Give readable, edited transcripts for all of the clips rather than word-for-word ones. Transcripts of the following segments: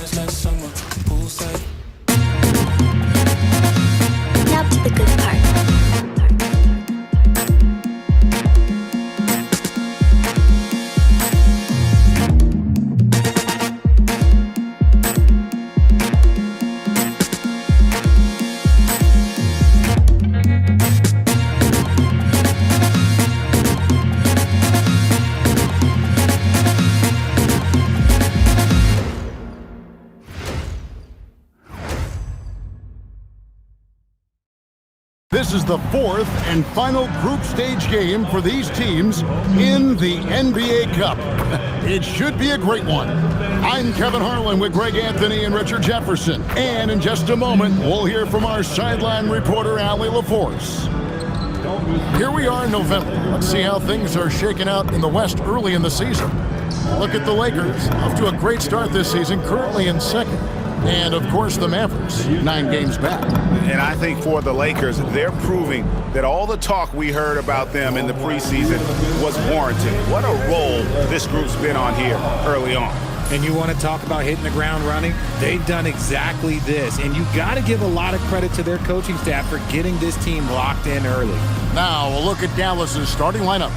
last summer, poolside. Now to the good part. This is the fourth and final group stage game for these teams in the NBA Cup. It should be a great one. I'm Kevin Harlan with Greg Anthony and Richard Jefferson. And in just a moment, we'll hear from our sideline reporter, Allie LaForce. Here we are in November. Let's see how things are shaking out in the West early in the season. Look at the Lakers, off to a great start this season, currently in second. And, of course, the Mavericks, 9 games back. And I think for the Lakers, they're proving that all the talk we heard about them in the preseason was warranted. What a role this group's been on here early on. And you want to talk about hitting the ground running? They've done exactly this. And you got to give a lot of credit to their coaching staff for getting this team locked in early. Now, we'll look at Dallas's starting lineup.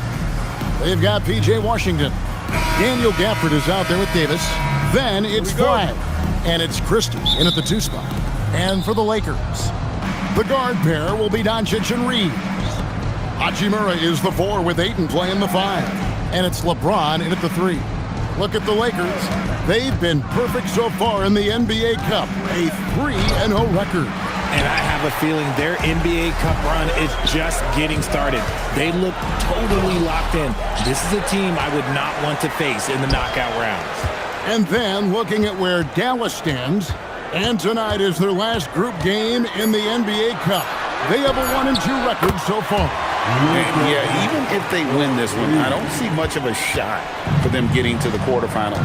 They've got P.J. Washington. Daniel Gafford is out there with Davis. Then it's Flag. And it's Christie in at the 2 spot. And for the Lakers, the guard pair will be Doncic and Reeves. Hachimura is the 4 with Ayton playing the 5. And it's LeBron in at the 3. Look at the Lakers. They've been perfect so far in the NBA Cup. A 3-0 record. And I have a feeling their NBA Cup run is just getting started. They look totally locked in. This is a team I would not want to face in the knockout rounds. And then looking at where Dallas stands, and tonight is their last group game in the NBA Cup. They have a 1-2 record so far. And yeah, even if they win this one, I don't see much of a shot for them getting to the quarterfinals.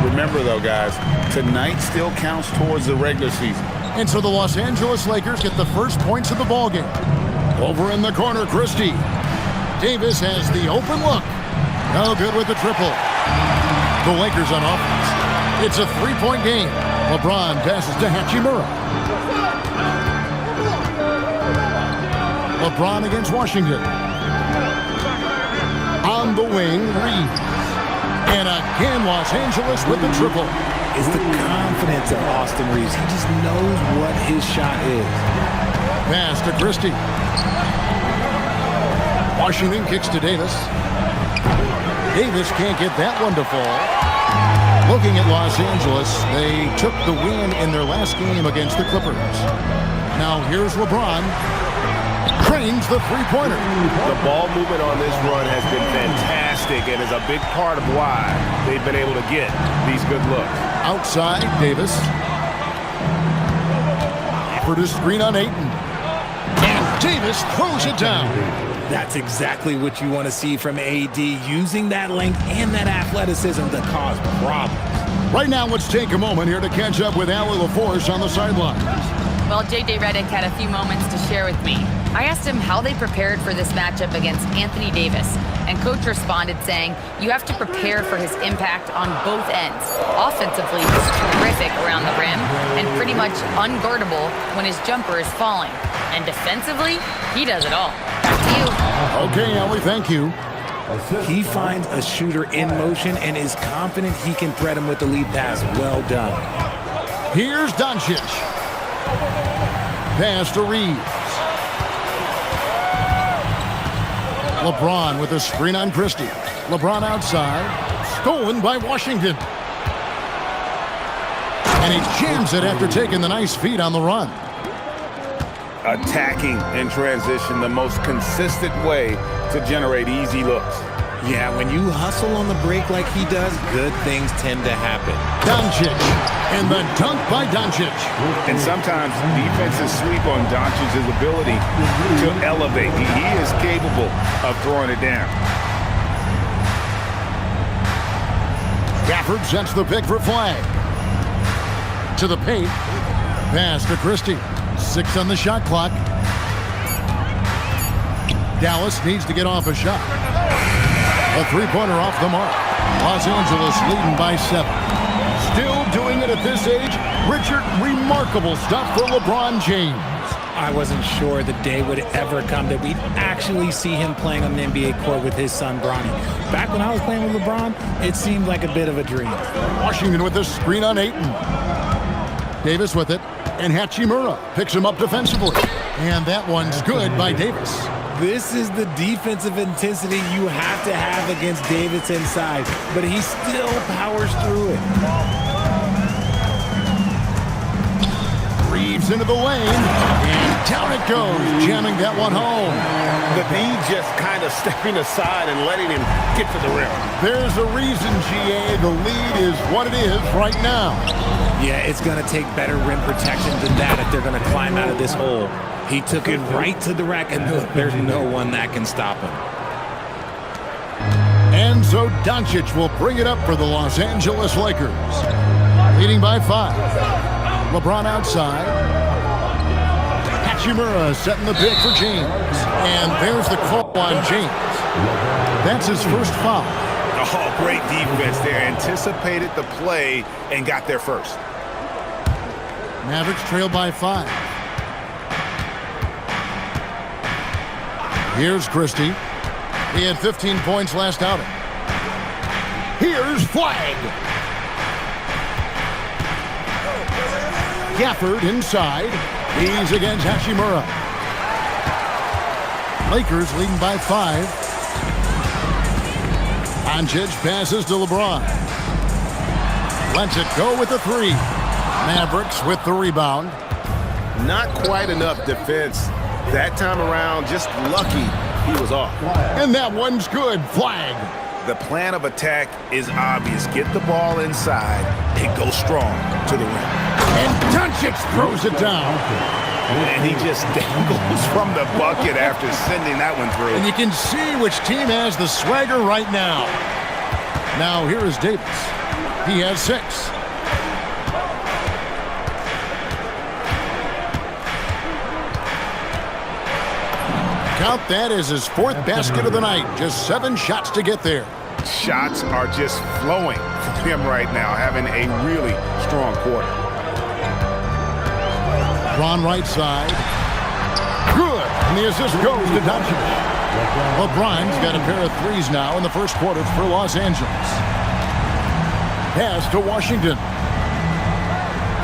Remember, though, guys, tonight still counts towards the regular season. And so the Los Angeles Lakers get the first points of the ballgame. Over in the corner, Christie. Davis has the open look. No good with the triple. The Lakers on offense. It's a 3-point game. LeBron passes to Hachimura. LeBron against Washington. On the wing, Reeves. And again, Los Angeles with the triple. It's the confidence of Austin Reeves. He just knows what his shot is. Pass to Christie. Washington kicks to Davis. Davis can't get that one to fall. Looking at Los Angeles, they took the win in their last game against the Clippers. Now here's LeBron. Cranes the three-pointer. The ball movement on this run has been fantastic and is a big part of why they've been able to get these good looks. Outside, Davis. Offered a screen on Ayton. And Davis throws it down. That's exactly what you want to see from AD, using that length and that athleticism to cause problems. Right now, let's take a moment here to catch up with Allie LaForce on the sideline. Well, J.J. Redick had a few moments to share with me. I asked him how they prepared for this matchup against Anthony Davis, and Coach responded saying, you have to prepare for his impact on both ends. Offensively, he's terrific around the rim and pretty much unguardable when his jumper is falling. And defensively, he does it all. Back to you. Okay, Allie, thank you. He finds a shooter in motion and is confident he can thread him with the lead pass. Well done. Here's Doncic. Pass to Reeves. LeBron with a screen on Christie. LeBron outside. Stolen by Washington. And he jams it after taking the nice feed on the run. Attacking in transition, the most consistent way to generate easy looks. Yeah, when you hustle on the break like he does, good things tend to happen. Doncic, and the dunk by Doncic. And sometimes defenses sleep on Doncic's ability to elevate. He is capable of throwing it down. Gafford sets the pick for Flag. To the paint. Pass to Christie. 6 on the shot clock. Dallas needs to get off a shot. A three-pointer off the mark. Los Angeles leading by 7. Still doing it at this age. Richard, remarkable stuff for LeBron James. I wasn't sure the day would ever come that we'd actually see him playing on the NBA court with his son, Bronny. Back when I was playing with LeBron, it seemed like a bit of a dream. Washington with the screen on Ayton. Davis with it, and Hachimura picks him up defensively. And that one's good by Davis. This is the defensive intensity you have to have against Davis inside, but he still powers through it. Reeves into the lane, and down it goes, jamming that one home. The D just kind of stepping aside and letting him get to the rim. There's a reason, GA, the lead is what it is right now. Yeah, it's going to take better rim protection than that if they're going to climb out of this hole. He took it right to the rack, and there's no one that can stop him. And so Doncic will bring it up for the Los Angeles Lakers. Leading by 5. LeBron outside. Hachimura setting the pick for James. And there's the call on James. That's his first foul. Oh, great defense there. Anticipated the play and got there first. Mavericks trail by 5. Here's Christie. He had 15 points last outing. Here's Flag. Gafford inside. He's against Hachimura. Lakers leading by 5. Doncic passes to LeBron. Lets it go with the 3. Mavericks with the rebound. Not quite enough defense that time around. Just lucky he was off. And that one's good. Flag. The plan of attack is obvious. Get the ball inside and go strong to the rim. And Doncic throws it down. And he just dangles from the bucket after sending that one through. And you can see which team has the swagger right now. Now here is Davis. He has 6. Count that as his 4th basket of the night. Just 7 shots to get there. Shots are just flowing for him right now, having a really strong quarter. LeBron right side. Good. And the assist goes to Doncic. LeBron's got a pair of 3s now in the first quarter for Los Angeles. Pass to Washington.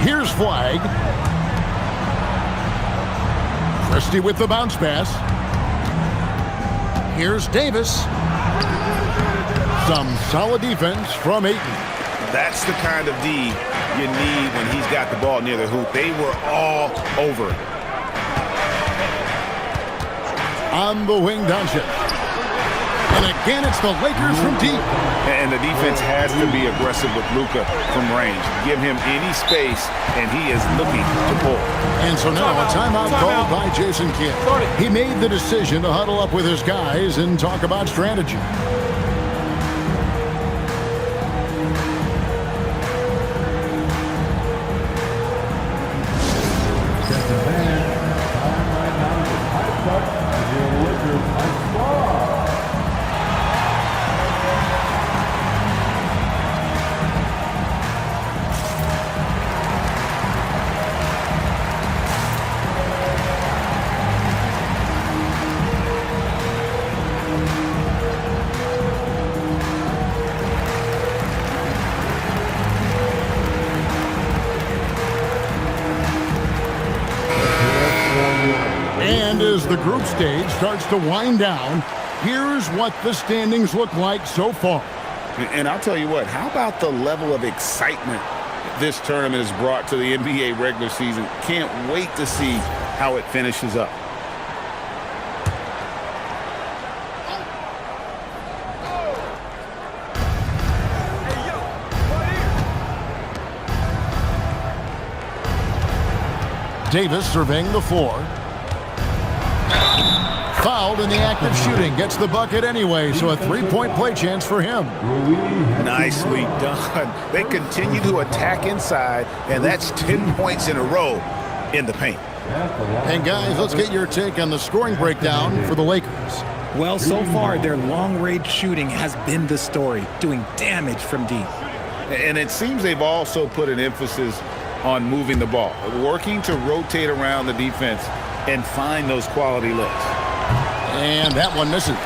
Here's Flag. Christie with the bounce pass. Here's Davis. Some solid defense from Ayton. That's the kind of D you need when he's got the ball near the hoop. They were all over it. On the wing, Doncic. And again, it's the Lakers from deep. And the defense has to be aggressive with Luka from range. Give him any space, and he is looking to pull. And so now a timeout called by Jason Kidd. He made the decision to huddle up with his guys and talk about strategy. And as the group stage starts to wind down, here's what the standings look like so far. And I'll tell you what, how about the level of excitement this tournament has brought to the NBA regular season? Can't wait to see how it finishes up. Davis surveying the floor. Fouled in the act of shooting. Gets the bucket anyway, so a 3-point play chance for him. Nicely done. They continue to attack inside, and that's 10 points in a row in the paint. And guys, let's get your take on the scoring breakdown for the Lakers. Well, so far, their long-range shooting has been the story, doing damage from deep. And it seems they've also put an emphasis on moving the ball, working to rotate around the defense and find those quality looks. And that one misses.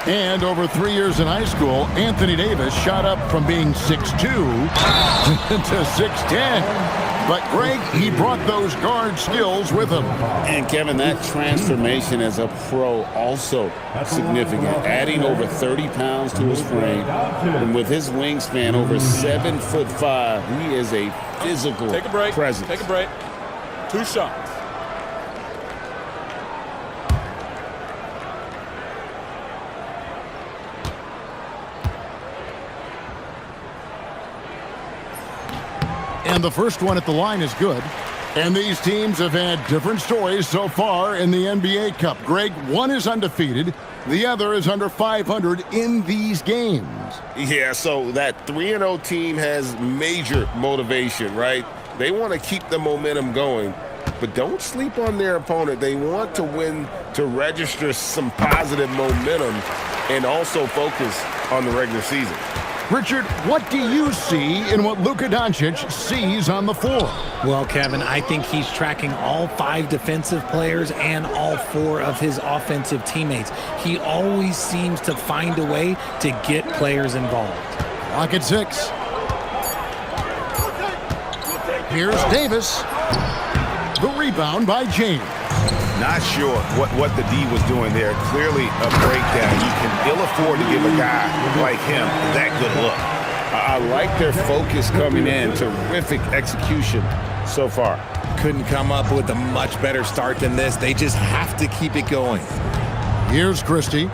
And over 3 years in high school, Anthony Davis shot up from being 6'2" to 6'10". But, Greg, he brought those guard skills with him. And, Kevin, that transformation as a pro also significant, adding over 30 pounds to his frame. And with his wingspan over 7'5", he is a physical presence. Take a break. 2 shots. And the first one at the line is good. And these teams have had different stories so far in the NBA Cup. Greg, one is undefeated. The other is under 500 in these games. Yeah, so that 3-0 team has major motivation, right? They want to keep the momentum going. But don't sleep on their opponent. They want to win to register some positive momentum and also focus on the regular season. Richard, what do you see in what Luka Doncic sees on the floor? Well, Kevin, I think he's tracking all 5 defensive players and all 4 of his offensive teammates. He always seems to find a way to get players involved. Clock at 6. Here's Davis. The rebound by James. Not sure what the D was doing there. Clearly a breakdown. You can ill afford to give a guy like him that good look. I like their focus coming in. Terrific execution so far. Couldn't come up with a much better start than this. They just have to keep it going. Here's Christie.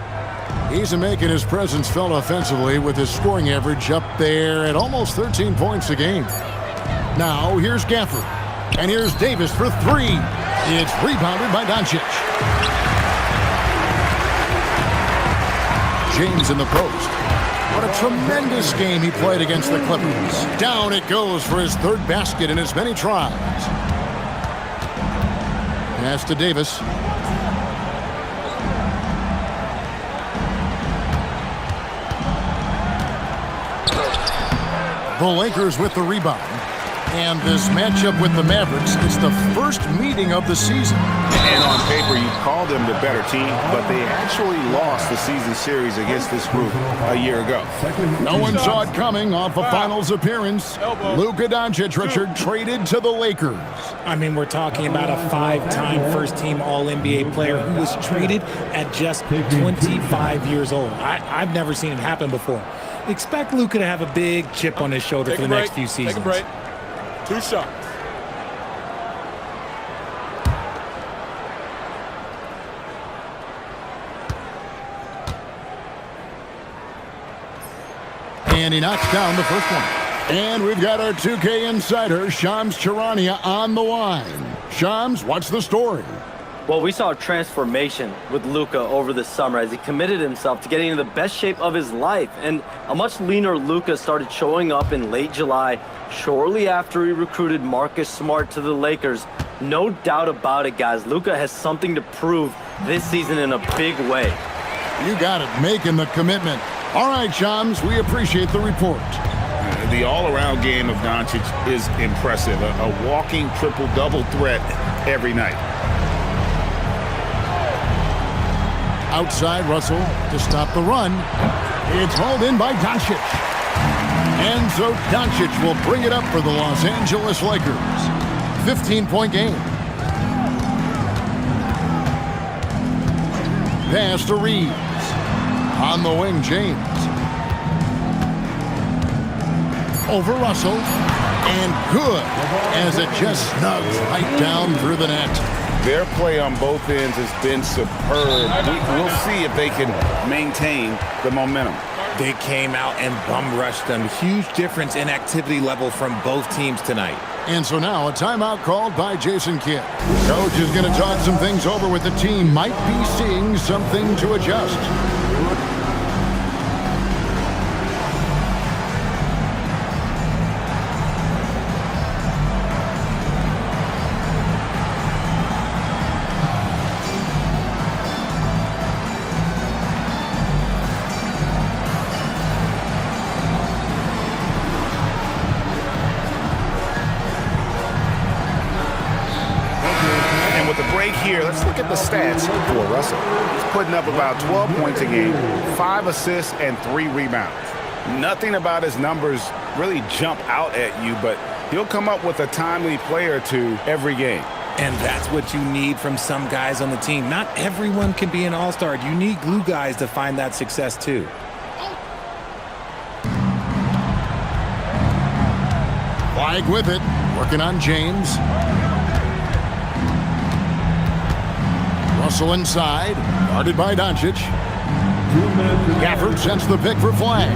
He's making his presence felt offensively with his scoring average up there at almost 13 points a game. Now here's Gafford. And here's Davis for 3. It's rebounded by Doncic. James in the post. What a tremendous game he played against the Clippers. Down it goes for his 3rd basket in as many tries. Pass to Davis. The Lakers with the rebound. And this matchup with the Mavericks is the first meeting of the season. And on paper, you call them the better team, but they actually lost the season series against this group a year ago. No one saw it coming off a finals appearance. Luka Doncic, Richard, traded to the Lakers. I mean, we're talking about a 5-time first-team All-NBA player who was traded at just 25 years old. I've never seen it happen before. Expect Luka to have a big chip on his shoulder for the next few seasons. Take a break. 2 shots. And he knocks down the first one. And we've got our 2K insider, Shams Charania, on the line. Shams, what's the story? Well, we saw a transformation with Luka over the summer as he committed himself to getting in the best shape of his life. And a much leaner Luka started showing up in late July, shortly after he recruited Marcus Smart to the Lakers. No doubt about it, guys. Luka has something to prove this season in a big way. You got it, making the commitment. All right, Shams, we appreciate the report. The all-around game of Doncic is impressive. A walking triple-double threat every night. Outside Russell to stop the run. It's hauled in by Doncic. And so Doncic will bring it up for the Los Angeles Lakers. 15-point game. Pass to Reeves. On the wing, James. Over Russell. And good as it just snugs right down through the net. Their play on both ends has been superb. We'll see if they can maintain the momentum. They came out and bum rushed them. Huge difference in activity level from both teams tonight. And so now a timeout called by Jason Kidd. Coach is going to talk some things over with the team. Might be seeing something to adjust. here, let's look at the stats for Russell. He's putting up about 12 points a game, 5 assists, and 3 rebounds. Nothing about his numbers really jump out at you, but he'll come up with a timely play or two every game. And that's what you need from some guys on the team. Not everyone can be an all-star. You need glue guys to find that success too. Flag with it, working on James. Russell inside, guarded by Doncic. Gafford sends the pick for Flag.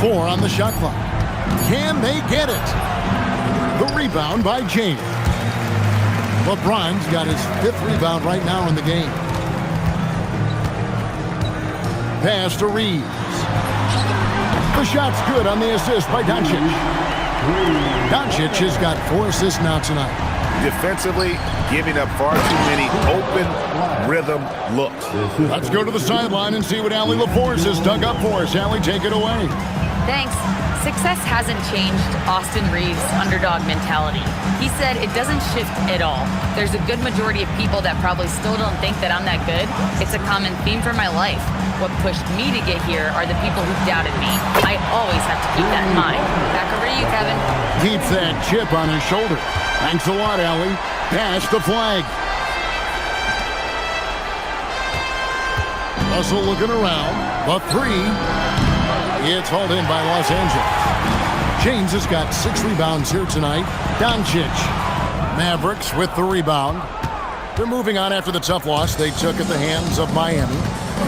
4 on the shot clock. Can they get it? The rebound by James. LeBron's got his 5th rebound right now in the game. Pass to Reeves. The shot's good on the assist by Doncic. Doncic has got 4 assists now tonight. Defensively, giving up far too many open rhythm looks. Let's go to the sideline and see what Allie LaForce has dug up for us. Allie, take it away. Thanks. Success hasn't changed Austin Reeves' underdog mentality. He said it doesn't shift at all. There's a good majority of people that probably still don't think that I'm that good. It's a common theme for my life. What pushed me to get here are the people who doubted me. I always have to keep that in mind. Back over to you, Kevin. Keeps that chip on his shoulder. Thanks a lot, Allie. Pass the Flag. Russell looking around. The 3. It's hauled in by Los Angeles. James has got 6 rebounds here tonight. Doncic. Mavericks with the rebound. They're moving on after the tough loss they took at the hands of Miami.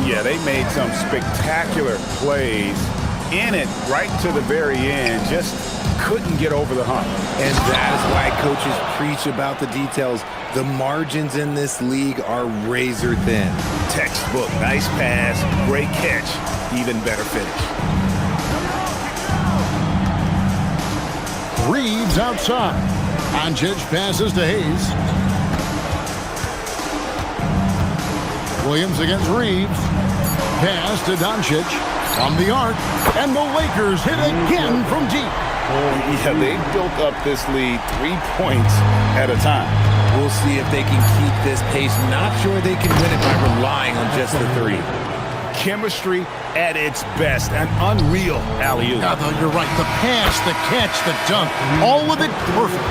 Yeah, they made some spectacular plays in it right to the very end. Just couldn't get over the hump. And that is why coaches preach about the details. The margins in this league are razor thin. Textbook, nice pass, great catch, even better finish. Reeves outside. Doncic passes to Hayes. Williams against Reeves. Pass to Doncic from the arc. And the Lakers hit again from deep. Yeah, they built up this lead 3 points at a time. We'll see if they can keep this pace. Not sure they can win it by relying on just the 3. Chemistry at its best. An unreal alley-oop. Yeah, though, you're right. The pass, the catch, the dunk, all of it perfect.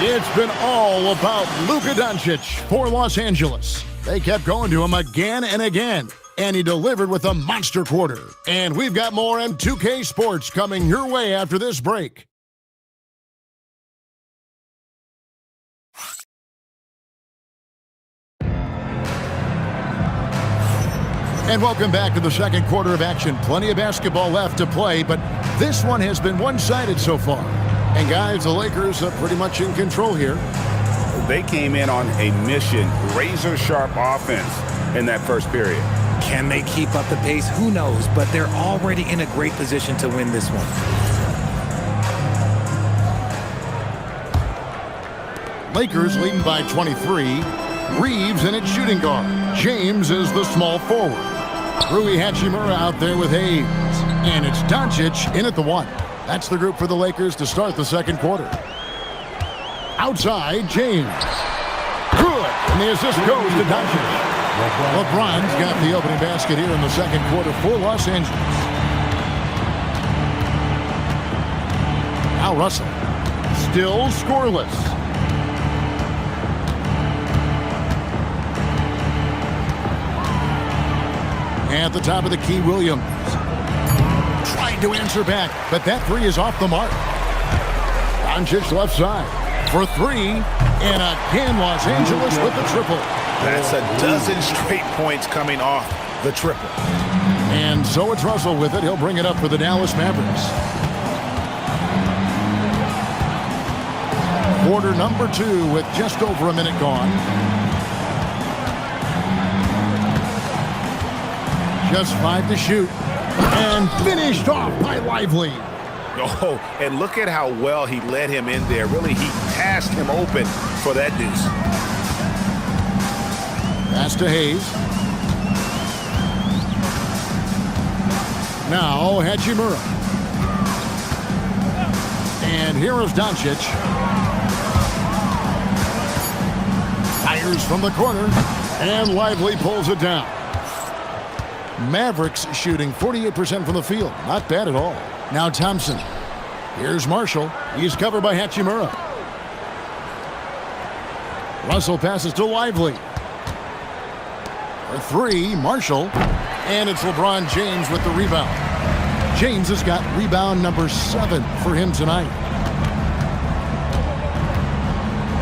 It's been all about Luka Doncic for Los Angeles. They kept going to him again and again, and he delivered with a monster quarter. And we've got more M2K Sports coming your way after this break. And welcome back to the second quarter of action. Plenty of basketball left to play, but this one has been one-sided so far. And guys, the Lakers are pretty much in control here. They came in on a mission, razor-sharp offense in that first period. Can they keep up the pace? Who knows, but they're already in a great position to win this one. Lakers leading by 23. Reeves in its shooting guard. James is the small forward. Rui Hachimura out there with Hayes. And it's Doncic in at the 1. That's the group for the Lakers to start the second quarter. Outside, James. Good. And the assist goes to Doncic. LeBron's got the opening basket here in the second quarter for Los Angeles. Now Russell. Still scoreless. At the top of the key, Williams. Trying to answer back, but that 3 is off the mark. Doncic left side for 3, and again Los Angeles with the triple. That's a dozen straight points coming off the triple. And so it's Russell with it. He'll bring it up for the Dallas Mavericks. Quarter number 2 with just over a minute gone. Just 5 to shoot. And finished off by Lively. Oh, and look at how well he led him in there. Really, he passed him open for that deuce. Pass to Hayes. Now Hachimura. And here is Doncic. Fires from the corner, and Lively pulls it down. Mavericks shooting 48% from the field. Not bad at all. Now Thompson. Here's Marshall. He's covered by Hachimura. Russell passes to Lively. For three, Marshall. And it's LeBron James with the rebound. James has got rebound number 7 for him tonight.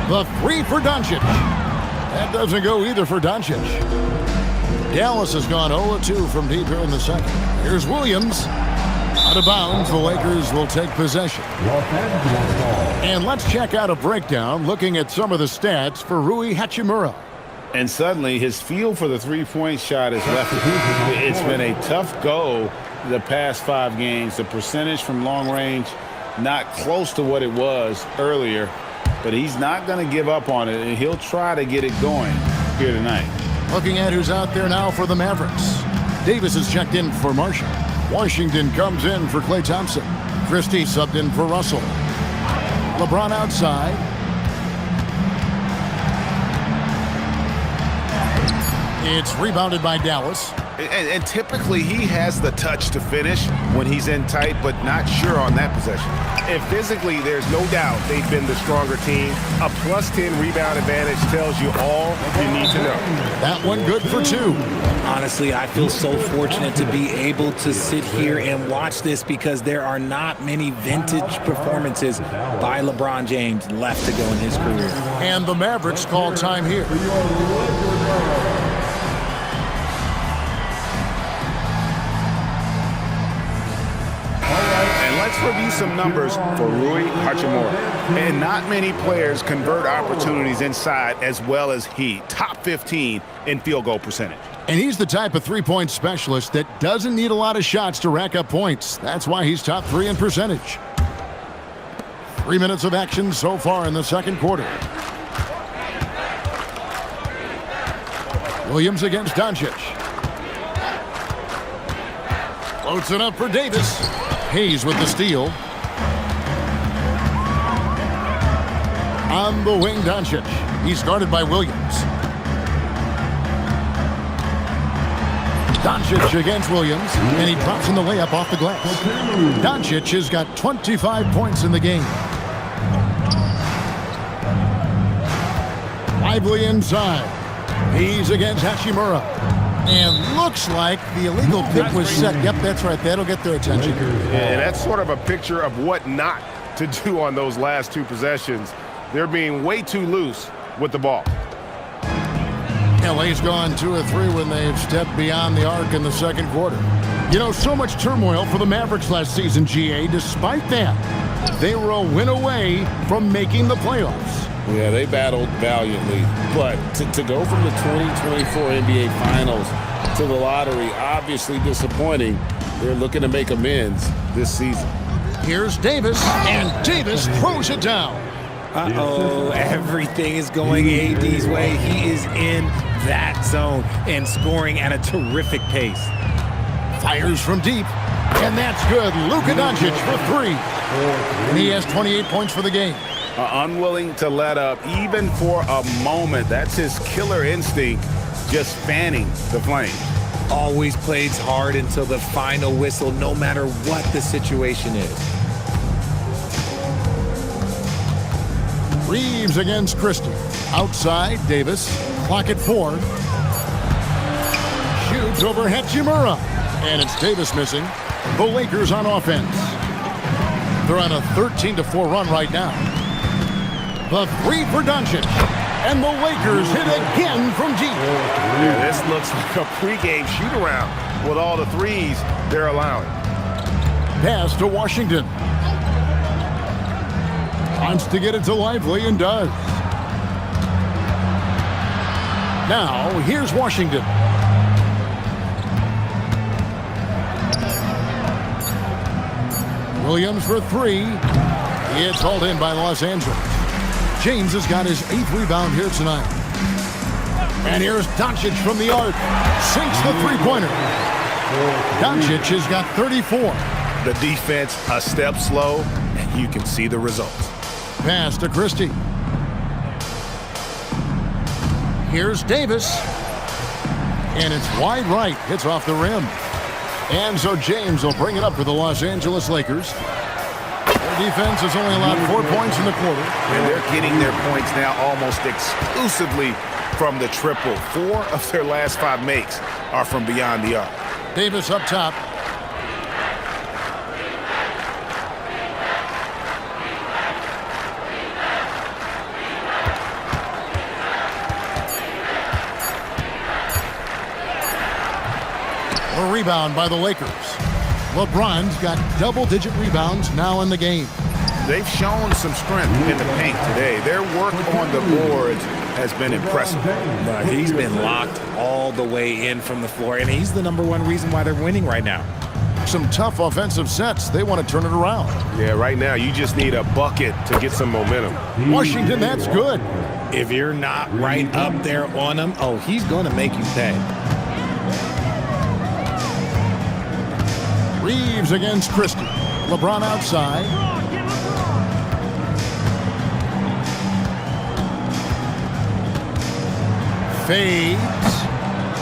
The three for Doncic. That doesn't go either for Doncic. Dallas has gone 0-2 from deep here in the second. Here's Williams. Out of bounds, the Lakers will take possession. And let's check out a breakdown looking at some of the stats for Rui Hachimura. And suddenly his feel for the three-point shot is left. It's been a tough go the past 5 games. The percentage from long range not close to what it was earlier, but he's not going to give up on it, and he'll try to get it going here tonight. Looking at who's out there now for the Mavericks. Davis is checked in for Marshall. Washington comes in for Klay Thompson. Christie subbed in for Russell. LeBron outside. It's rebounded by Dallas. And typically he has the touch to finish when he's in tight, but not sure on that possession. And physically, there's no doubt they've been the stronger team. A +10 rebound advantage tells you all you need to know. That one good for 2. Honestly, I feel so fortunate to be able to sit here and watch this because there are not many vintage performances by LeBron James left to go in his career. And the Mavericks call time here. Let's review some numbers for Rui Hachimura. And not many players convert opportunities inside as well as he. Top 15 in field goal percentage. And he's the type of three-point specialist that doesn't need a lot of shots to rack up points. That's why he's top 3 in percentage. 3 minutes of action so far in the second quarter. Williams against Doncic. Floats it up for Davis. Hayes with the steal. On the wing, Doncic. He's guarded by Williams. Doncic against Williams, and he drops in the layup off the glass. Doncic has got 25 points in the game. Lively inside. He's against Hachimura. And looks like the illegal pick was set. Yep, that's right. That'll get their attention. And that's sort of a picture of what not to do on those last 2 possessions. They're being way too loose with the ball. LA's gone 2 of 3 when they've stepped beyond the arc in the second quarter. You know, so much turmoil for the Mavericks last season, GA. Despite that, they were a win away from making the playoffs. Yeah, they battled valiantly. But to go from the 2024 NBA Finals to the lottery, obviously disappointing. They're looking to make amends this season. Here's Davis, and Davis throws it down. Uh-oh, everything is going AD's way. He is in that zone and scoring at a terrific pace. Fires from deep, and that's good. Luka Doncic for 3. And he has 28 points for the game. Unwilling to let up even for a moment. That's his killer instinct, just fanning the flames. Always plays hard until the final whistle, no matter what the situation is. Reeves against Christie. Outside, Davis. Clock at 4. Shoots over Hachimura. And it's Davis missing. The Lakers on offense. They're on a 13-4 run right now. The 3 for Doncic. And the Lakers hit again from deep. Yeah, this looks like a pregame shoot-around with all the threes they're allowing. Pass to Washington. Wants to get it to Lively and does. Now, here's Washington. Williams for 3. It's hauled in by Los Angeles. James has got his 8th rebound here tonight. And here's Doncic from the arc. Sinks the three-pointer. Doncic has got 34. The defense a step slow, and you can see the results. Pass to Christie. Here's Davis. And it's wide right. Hits off the rim. And so James will bring it up for the Los Angeles Lakers. Their defense has only allowed 4 points in the quarter. And they're getting their points now almost exclusively from the triple. 4 of their last 5 makes are from beyond the arc. Davis up top. A rebound by the Lakers. LeBron's got double-digit rebounds now in the game. They've shown some strength in the paint today. Their work on the boards has been impressive. But he's been locked all the way in from the floor, and he's the #1 reason why they're winning right now. Some tough offensive sets. They want to turn it around. Yeah, right now you just need a bucket to get some momentum. Washington, that's good. If you're not right up there on him, oh, he's going to make you pay. Reeves against Christie. LeBron outside. Fades.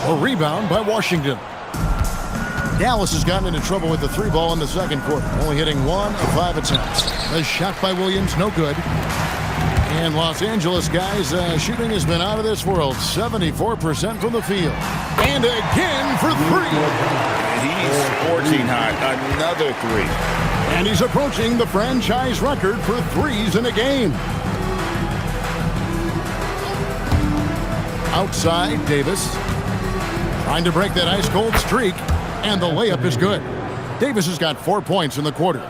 A rebound by Washington. Dallas has gotten into trouble with the 3 ball in the second quarter, only hitting 1 of 5 attempts. A shot by Williams, no good. And Los Angeles, guys, shooting has been out of this world. 74% from the field. And again for 3. He's scorching hot. Another 3. And he's approaching the franchise record for 3s in a game. Outside, Davis. Trying to break that ice-cold streak. And the layup is good. Davis has got 4 points in the quarter.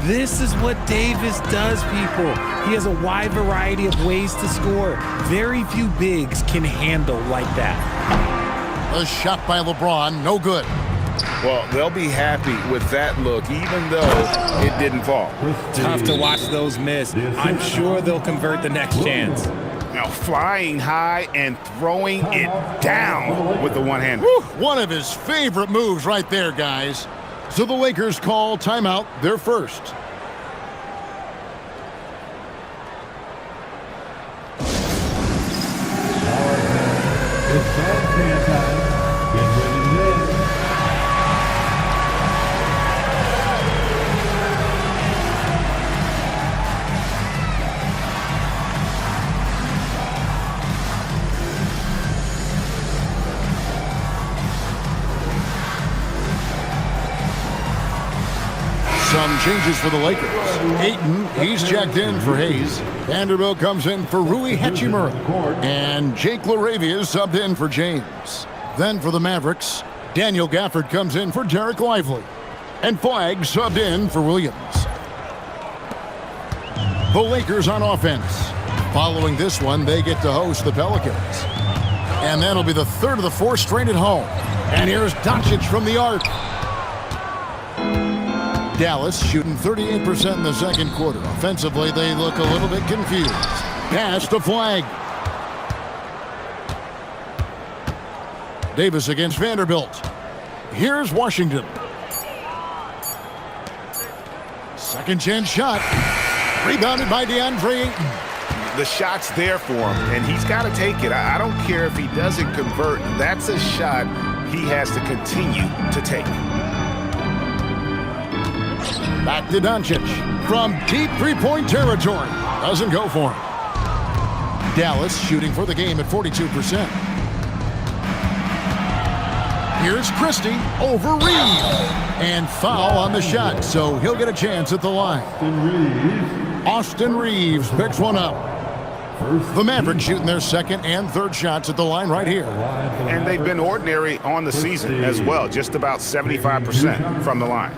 This is what Davis does, people. He has a wide variety of ways to score. Very few bigs can handle like that. A shot by LeBron, no good. Well, they'll be happy with that look, even though it didn't fall. Tough to watch those miss. I'm sure they'll convert the next chance. Now flying high and throwing it down with the one-hander. One of his favorite moves right there, guys. So the Lakers call timeout, their first. Some changes for the Lakers. Ayton, he's checked in for Hayes. Vanderbilt comes in for Rui Hachimura. And Jake LaRavia is subbed in for James. Then for the Mavericks, Daniel Gafford comes in for Derek Lively. And Flagg subbed in for Williams. The Lakers on offense. Following this one, they get to host the Pelicans. And that'll be the third of the 4 straight at home. And here's Doncic from the arc. Dallas shooting 38% in the second quarter. Offensively, they look a little bit confused. Pass to Flagg. Davis against Vanderbilt. Here's Washington. Second chance shot. Rebounded by DeAndre Ayton. The shot's there for him, and he's got to take it. I don't care if he doesn't convert. That's a shot he has to continue to take. Back to Doncic from deep three-point territory. Doesn't go for him. Dallas shooting for the game at 42%. Here's Christie over Reeves. And foul on the shot, so he'll get a chance at the line. Austin Reeves picks one up. The Mavericks shooting their second and third shots at the line right here. And they've been ordinary on the season as well, just about 75% from the line.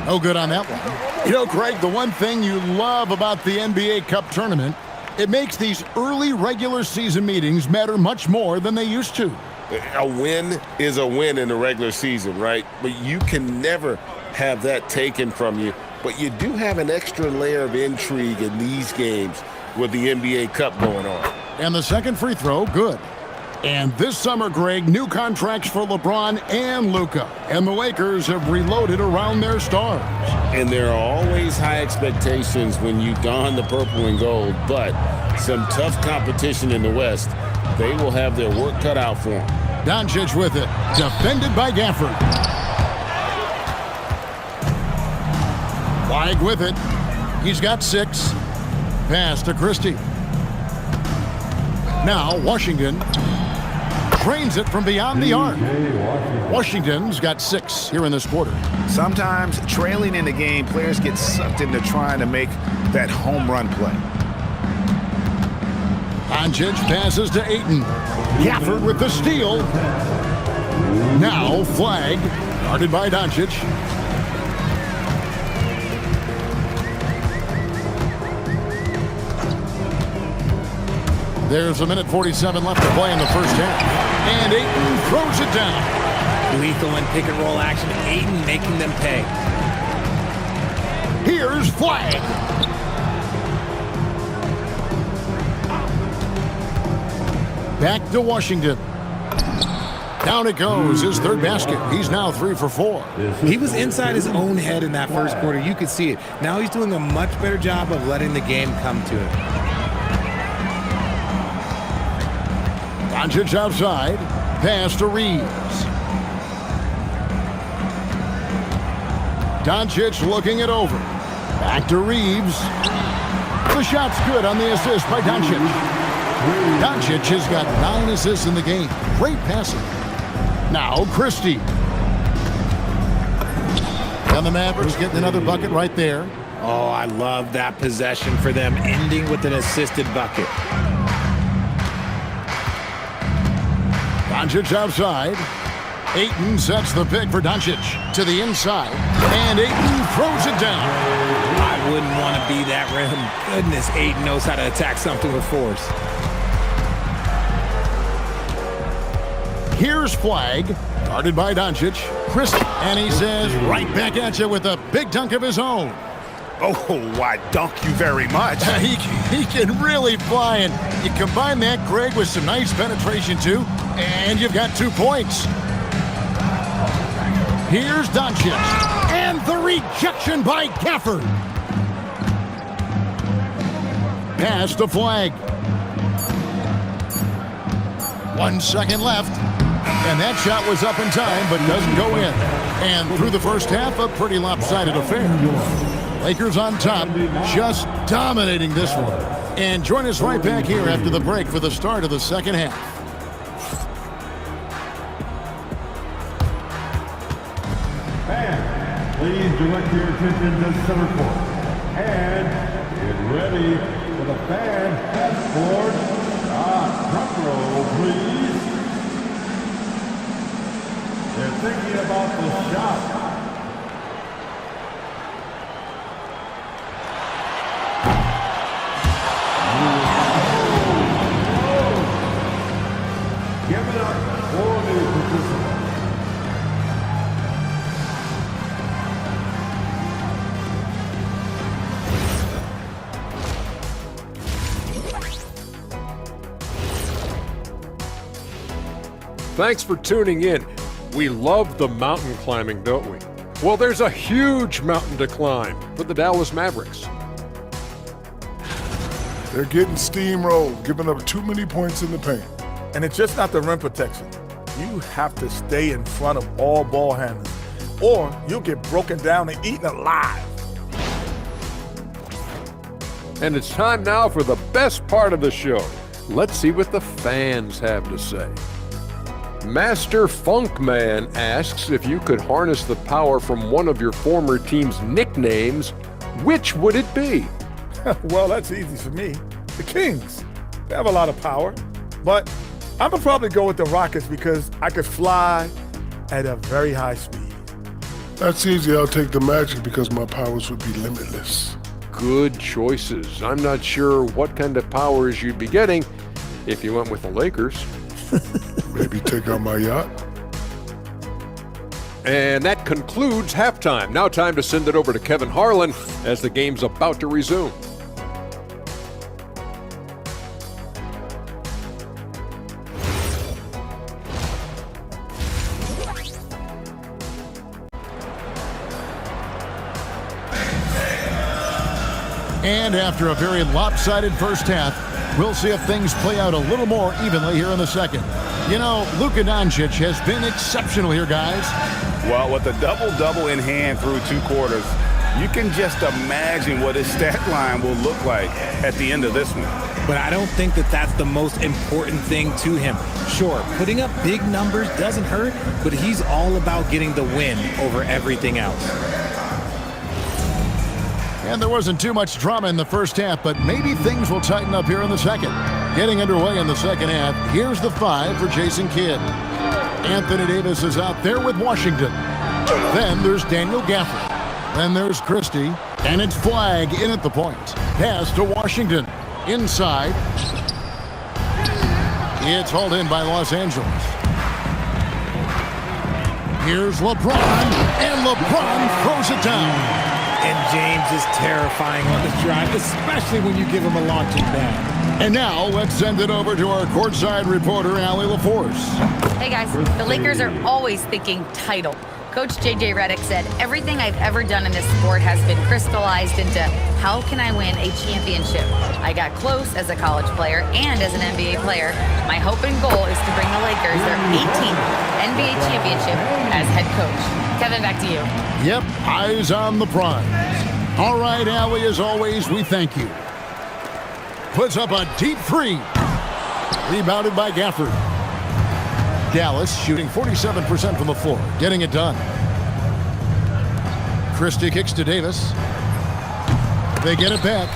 No good on that one. You know, Craig, the one thing you love about the NBA Cup tournament, it makes these early regular season meetings matter much more than they used to. A win is a win in the regular season, right? But you can never have that taken from you. But you do have an extra layer of intrigue in these games with the NBA Cup going on. And the second free throw, good. And this summer, Greg, new contracts for LeBron and Luka. And the Lakers have reloaded around their stars. And there are always high expectations when you don the purple and gold, but some tough competition in the West. They will have their work cut out for them. Doncic with it, defended by Gafford. Flag with it. He's got 6. Pass to Christie. Now Washington trains it from beyond the arc. Washington's got 6 here in this quarter. Sometimes trailing in the game, players get sucked into trying to make that home run play. Doncic passes to Ayton. Gafford with the steal. Now flag, guarded by Doncic. There's a minute 47 left to play in the first half. And Ayton throws it down. Lethal and pick and roll action. Ayton making them pay. Here's flag. Back to Washington. Down it goes, his 3rd basket. He's now 3 for 4. He was inside his own head in that first quarter. You could see it. Now he's doing a much better job of letting the game come to him. Doncic outside. Pass to Reeves. Doncic looking it over. Back to Reeves. The shot's good on the assist by Doncic. Doncic has got 9 assists in the game. Great passing. Now Christie. And the Mavericks getting another bucket right there. Oh, I love that possession for them, ending with an assisted bucket. Doncic outside. Ayton sets the pick for Doncic to the inside. And Ayton throws it down. I wouldn't want to be that rim. Goodness, Ayton knows how to attack something with force. Here's flag, guarded by Doncic. Christie, and he says, right back at you with a big dunk of his own. Oh, I dunk you very much. He can really fly, and you combine that, Greg, with some nice penetration, too, and you've got 2 points. Here's Doncic, and the rejection by Gafford. Pass to flag. 1 second left. And that shot was up in time, but doesn't go in. And through the first half, a pretty lopsided affair. Lakers on top, just dominating this one. And join us right back here after the break for the start of the second half. Fans, please direct your attention to center court. And get ready for the fan passport. Front row, please. They're thinking about the shot. Give it up for the participants. Thanks for tuning in. We love the mountain climbing, don't we? Well, there's a huge mountain to climb for the Dallas Mavericks. They're getting steamrolled, giving up too many points in the paint. And it's just not the rim protection. You have to stay in front of all ball handlers, or you'll get broken down and eaten alive. And it's time now for the best part of the show. Let's see what the fans have to say. Master Funkman asks if you could harness the power from one of your former team's nicknames, which would it be? Well, that's easy for me. The Kings. They have a lot of power. But I'm going to probably go with the Rockets because I could fly at a very high speed. That's easy. I'll take the Magic because my powers would be limitless. Good choices. I'm not sure what kind of powers you'd be getting if you went with the Lakers. Maybe take out my yacht. And that concludes halftime. Now time to send it over to Kevin Harlan as the game's about to resume. And after a very lopsided first half, we'll see if things play out a little more evenly here in the second. You know, Luka Doncic has been exceptional here, guys. Well, with a double-double in hand through 2 quarters, you can just imagine what his stat line will look like at the end of this one. But I don't think that that's the most important thing to him. Sure, putting up big numbers doesn't hurt, but he's all about getting the win over everything else. And there wasn't too much drama in the first half, but maybe things will tighten up here in the second. Getting underway in the second half, here's the 5 for Jason Kidd. Anthony Davis is out there with Washington. Then there's Daniel Gafford. Then there's Christie, and it's Flag in at the point. Pass to Washington. Inside. It's hauled in by Los Angeles. Here's LeBron, and LeBron throws it down. And James is terrifying on the drive, especially when you give him a launching pad. And now let's send it over to our courtside reporter, Allie LaForce. Hey guys, the Lakers are always thinking title. Coach J.J. Redick said, everything I've ever done in this sport has been crystallized into how can I win a championship? I got close as a college player and as an NBA player. My hope and goal is to bring the Lakers their 18th NBA championship as head coach. Kevin, back to you. Yep, eyes on the prize. All right, Allie, as always, we thank you. Puts up a deep 3. Rebounded by Gafford. Dallas shooting 47% from the floor, getting it done. Christie kicks to Davis. They get it back.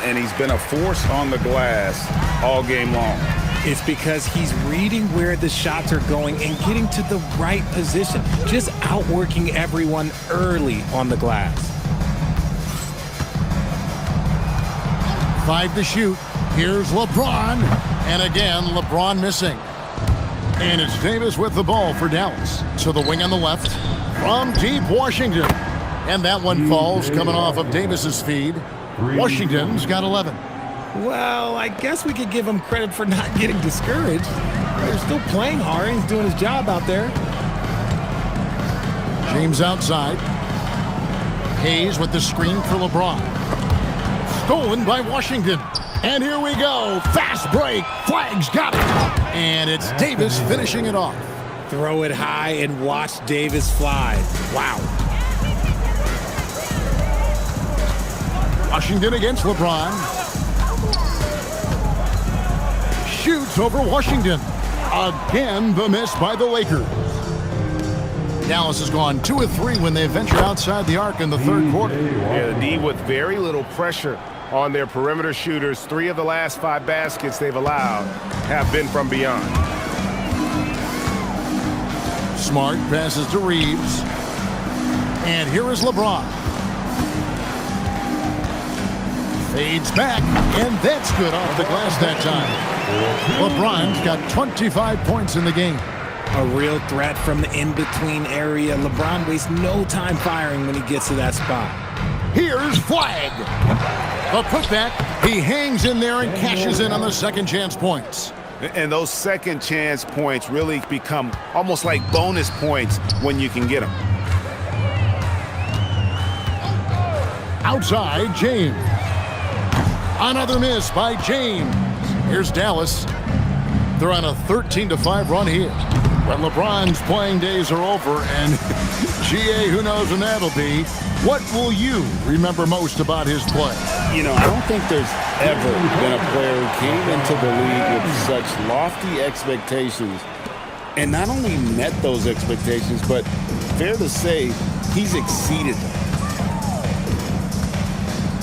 And he's been a force on the glass all game long. It's because he's reading where the shots are going and getting to the right position, just outworking everyone early on the glass. 5 to shoot. Here's LeBron. And again, LeBron missing. And it's Davis with the ball for Dallas. So the wing on the left from deep Washington. And that one falls coming off of Davis's feed. Washington's got 11. Well, I guess we could give him credit for not getting discouraged. They're still playing hard. He's doing his job out there. James outside. Hayes with the screen for LeBron. Stolen by Washington. And here we go. Fast break. Flag's got it. And it's Davis finishing it off. Throw it high and watch Davis fly. Wow. Washington against LeBron. Shoots over Washington. Again, the miss by the Lakers. Dallas has gone 2 of 3 when they venture outside the arc in the third quarter. Yeah, the D with very little pressure on their perimeter shooters. 3 of the last 5 baskets they've allowed have been from beyond. Smart passes to Reeves. And here is LeBron. Fades back, and that's good off the glass that time. LeBron's got 25 points in the game. A real threat from the in-between area. LeBron wastes no time firing when he gets to that spot. Here's Flag. A putback. He hangs in there and cashes in on the second chance points. And those second chance points really become almost like bonus points when you can get them. Outside, James. Another miss by James. Here's Dallas. They're on a 13-5 run here. When LeBron's playing days are over, and GA, who knows when that'll be. What will you remember most about his play? You know, I don't think there's ever been a player who came into the league with such lofty expectations and not only met those expectations, but fair to say, he's exceeded them.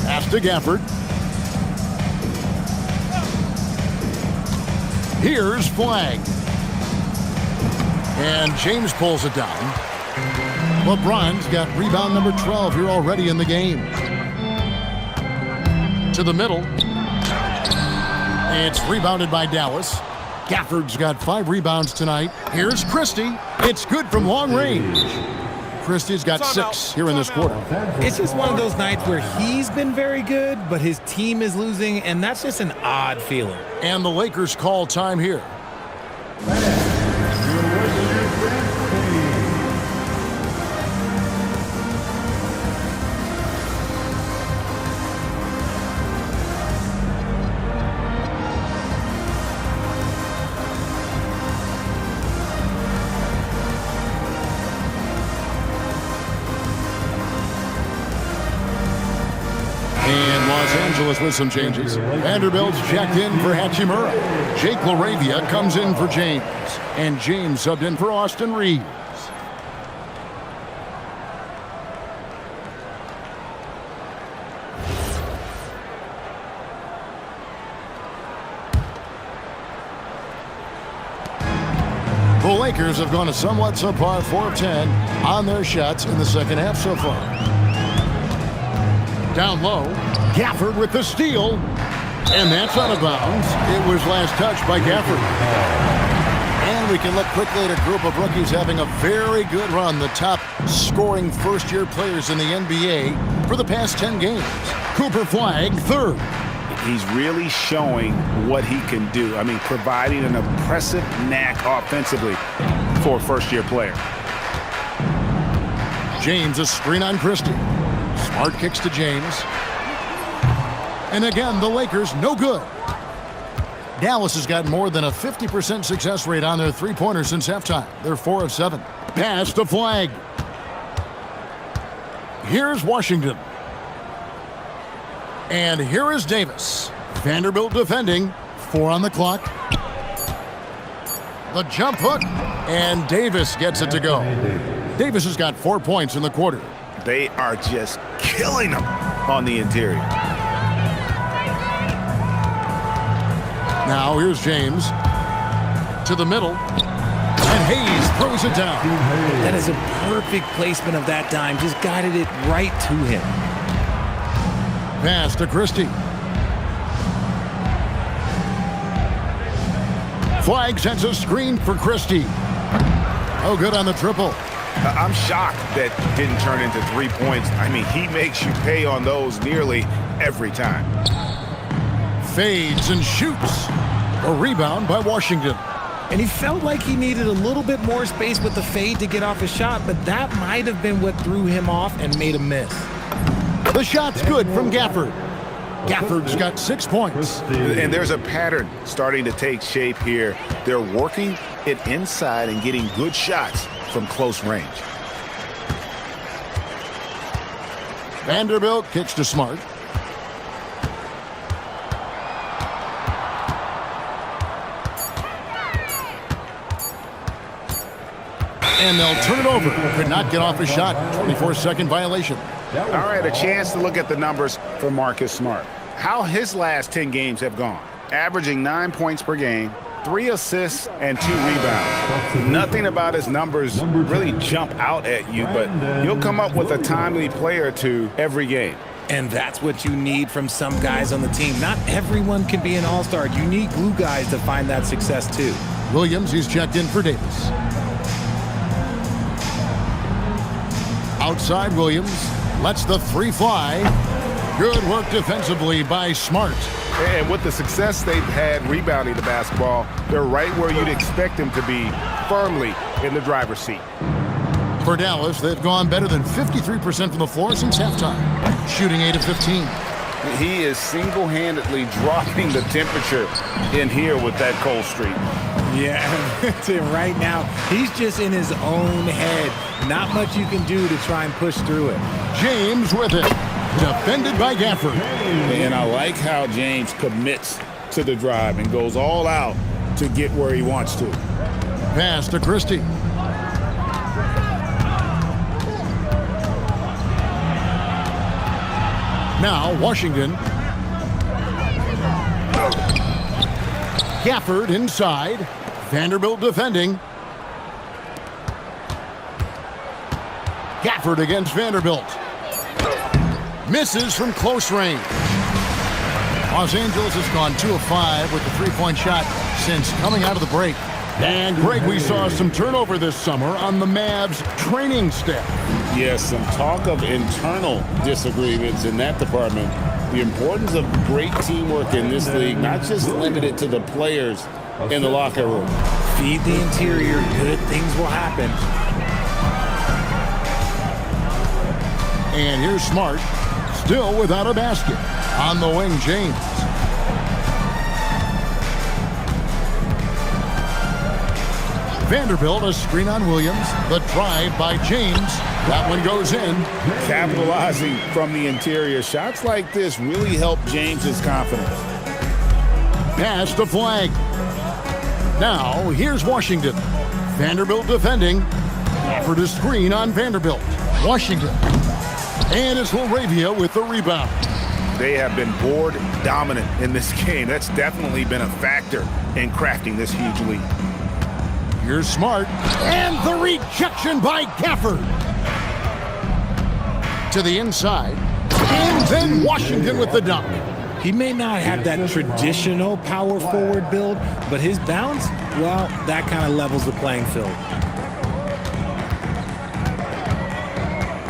Pass to Gafford. Here's Flag. And James pulls it down. LeBron's got rebound number 12 here already in the game. To the middle. It's rebounded by Dallas. Gafford's got 5 rebounds tonight. Here's Christie. It's good from long range. Christie's got 6 here in this quarter. It's just one of those nights where he's been very good, but his team is losing, and that's just an odd feeling. And the Lakers call time here. Angeles with some changes. Vanderbilt's checked in for Hachimura. Jake LaRavia comes in for James. And James subbed in for Austin Reeves. The Lakers have gone a somewhat subpar 4 of 10 on their shots in the second half so far. Down low, Gafford with the steal, and that's out of bounds. It was last touched by Gafford. And we can look quickly at a group of rookies having a very good run, the top scoring first-year players in the NBA for the past 10 games. Cooper Flagg, third. He's really showing what he can do. I mean, providing an impressive knack offensively for a first-year player. James, a screen on Christie. Smart kicks to James. And again, the Lakers, no good. Dallas has got more than a 50% success rate on their three-pointers since halftime. They're 4 of 7. Pass to Flagg. Here's Washington. And here is Davis. Vanderbilt defending. 4 on the clock. The jump hook. And Davis gets it to go. Davis has got 4 points in the quarter. They are just killing them on the interior. Now here's James. To the middle. And Hayes throws it down. That is a perfect placement of that dime. Just guided it right to him. Pass to Christie. Flagg sends a screen for Christie. Oh, good on the triple. I'm shocked that didn't turn into 3 points. I mean, he makes you pay on those nearly every time. Fades and shoots. A rebound by Washington. And he felt like he needed a little bit more space with the fade to get off his shot, but that might have been what threw him off and made him miss. The shot's good from Gafford. Gafford's got 6 points. And there's a pattern starting to take shape here. They're working it inside and getting good shots from close range. Vanderbilt kicks to Smart. And they'll turn it over. Could not get off his shot. 24-second violation. All right, a chance to look at the numbers for Marcus Smart. How his last 10 games have gone. Averaging 9 points per game, 3 assists, and 2 rebounds. Nothing about his numbers really jump out at you, but you'll come up with a timely play or two every game. And that's what you need from some guys on the team. Not everyone can be an all-star. You need glue guys to find that success too. Williams, he's checked in for Davis. Outside Williams, lets the 3 fly. Good work defensively by Smart. And with the success they've had rebounding the basketball, they're right where you'd expect them to be, firmly in the driver's seat. For Dallas, they've gone better than 53% from the floor since halftime, shooting 8 of 15. He is single-handedly dropping the temperature in here with that cold streak. Yeah, right now, he's just in his own head. Not much you can do to try and push through it. James with it. Defended by Gafford. And I like how James commits to the drive and goes all out to get where he wants to. Pass to Christie. Now Washington. Gafford inside. Vanderbilt defending. Gafford against Vanderbilt. Misses from close range. Los Angeles has gone 2 of 5 with the three-point shot since coming out of the break. And Greg, we saw some turnover this summer on the Mavs training staff. Yes, some talk of internal disagreements in that department. The importance of great teamwork in this league, not just limited to the players in the locker room. Feed the interior, good things will happen. And here's Smart, still without a basket. On the wing, James. Vanderbilt, a screen on Williams. The drive by James. That one goes in. Capitalizing from the interior. Shots like this really help James's confidence. Pass to Flag. Now, here's Washington. Vanderbilt defending. Offered a screen on Vanderbilt. Washington. And it's Laravia with the rebound. They have been board dominant in this game. That's definitely been a factor in crafting this huge lead. Here's Smart. And the rejection by Gafford. To the inside. And then Washington with the dunk. He may not have that traditional power forward build, but his bounce, well, that kind of levels the playing field.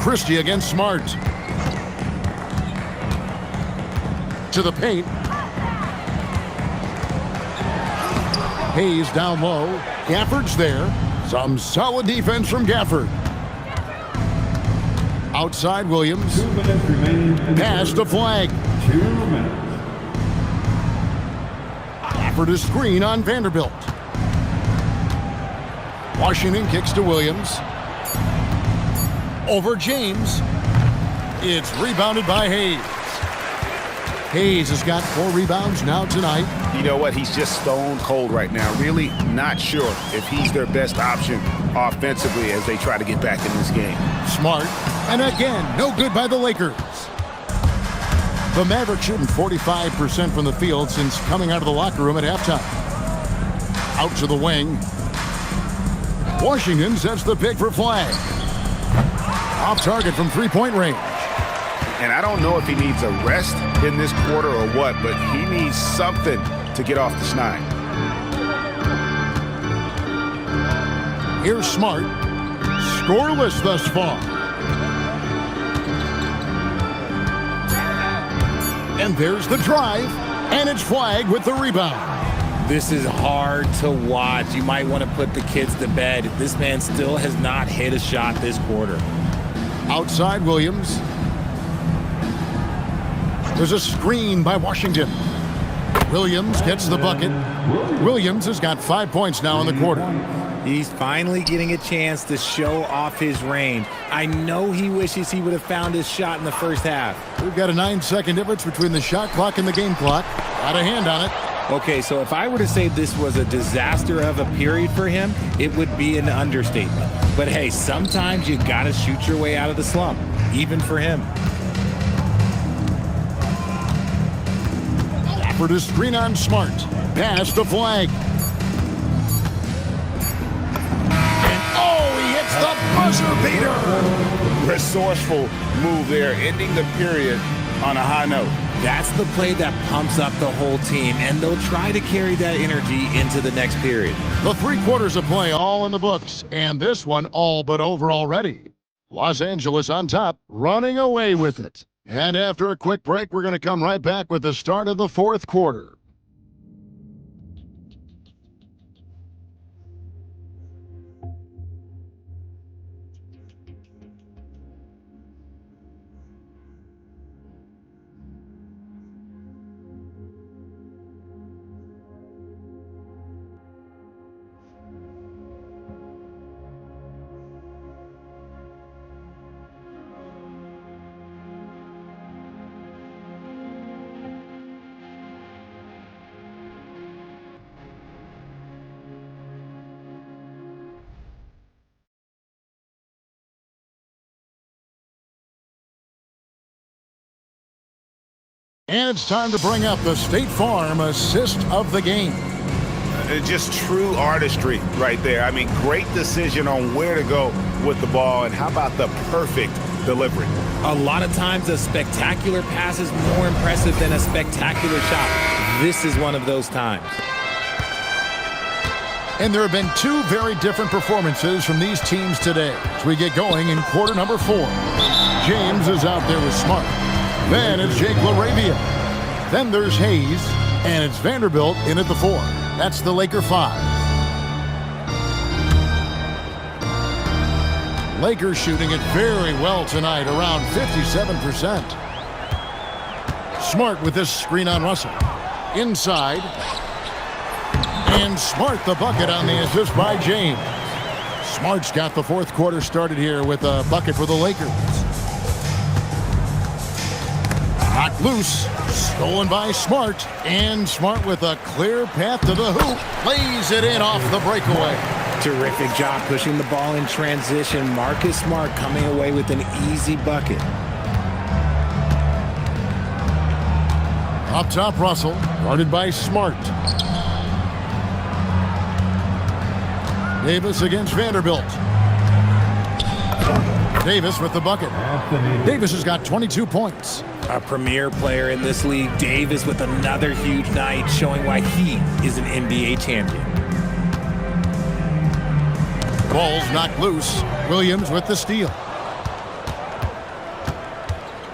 Christie against Smart. To the paint. Hayes down low. Gafford's there. Some solid defense from Gafford. Outside Williams. 2 minutes remaining. Pass to Flag. 2 minutes. Gafford a screen on Vanderbilt. Washington kicks to Williams. Over James. It's rebounded by Hayes. Hayes has got 4 rebounds now tonight. You know what? He's just stone cold right now. Really not sure if he's their best option offensively as they try to get back in this game. Smart. And again, no good by the Lakers. The Mavericks shooting 45% from the field since coming out of the locker room at halftime. Out to the wing. Washington sets the pick for Flag. Off target from three-point range. And I don't know if he needs a rest in this quarter or what, but he needs something to get off the snide. Here's Smart. Scoreless thus far. And there's the drive. And it's Flag with the rebound. This is hard to watch. You might want to put the kids to bed. This man still has not hit a shot this quarter. Outside Williams. There's a screen by Washington. Williams gets the bucket. Williams has got 5 points now in the quarter. He's finally getting a chance to show off his range. I know he wishes he would have found his shot in the first half. We've got a 9-second difference between the shot clock and the game clock. Got a hand on it. Okay, so if I were to say this was a disaster of a period for him, it would be an understatement. But hey, sometimes you gotta shoot your way out of the slump, even for him. For the screen on Smart. Pass to Flag. And oh, he hits the buzzer beater. Resourceful move there, ending the period on a high note. That's the play that pumps up the whole team, and they'll try to carry that energy into the next period. The 3 quarters of play all in the books, and this one all but over already. Los Angeles on top, running away with it. And after a quick break, we're going to come right back with the start of the 4th quarter. And it's time to bring up the State Farm assist of the game. Just true artistry right there. I mean, great decision on where to go with the ball, and how about the perfect delivery? A lot of times a spectacular pass is more impressive than a spectacular shot. This is one of those times. And there have been 2 very different performances from these teams today as we get going in quarter number 4. James is out there with Smart. Then it's Jake Laravia. Then there's Hayes, and it's Vanderbilt in at the 4. That's the Laker 5. Lakers shooting it very well tonight, around 57%. Smart with this screen on Russell. Inside. And Smart the bucket on the assist by James. Smart's got the fourth quarter started here with a bucket for the Lakers. Knocked loose, stolen by Smart, and Smart with a clear path to the hoop, lays it in off the breakaway. Terrific job pushing the ball in transition. Marcus Smart coming away with an easy bucket. Up top, Russell, guarded by Smart. Davis against Vanderbilt. Davis with the bucket. Davis has got 22 points. A premier player in this league, Davis with another huge night, showing why he is an NBA champion. Ball's knocked loose. Williams with the steal.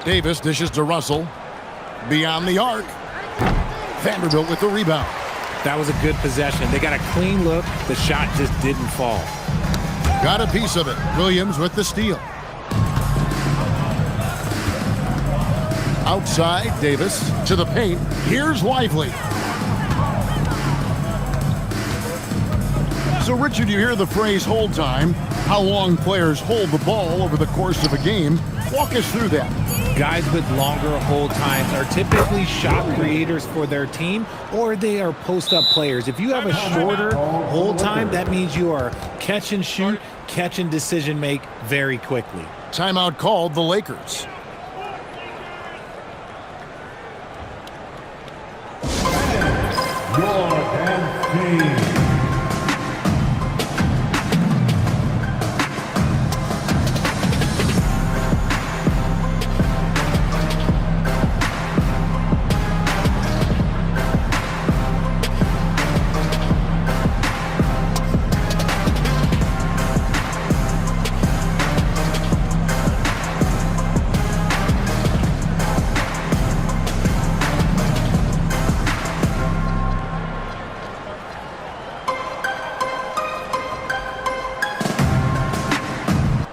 Davis dishes to Russell. Beyond the arc. Vanderbilt with the rebound. That was a good possession. They got a clean look. The shot just didn't fall. Got a piece of it. Williams with the steal. Outside, Davis to the paint. Here's Lively. So, Richard, you hear the phrase hold time, how long players hold the ball over the course of a game. Walk us through that. Guys with longer hold times are typically shot creators for their team, or they are post-up players. If you have a shorter hold time, that means you are catch and shoot, catch and decision make very quickly. Timeout called the Lakers.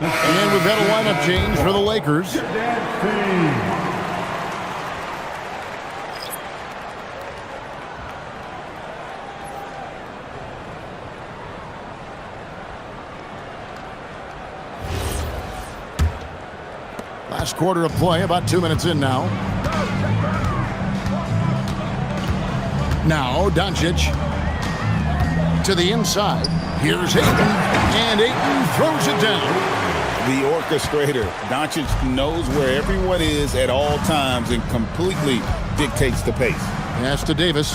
And we've had a lineup change for the Lakers. Last quarter of play, about 2 minutes in now. Now, Doncic to the inside. Here's Ayton, and Ayton throws it down. The orchestrator. Doncic knows where everyone is at all times and completely dictates the pace. Pass to Davis.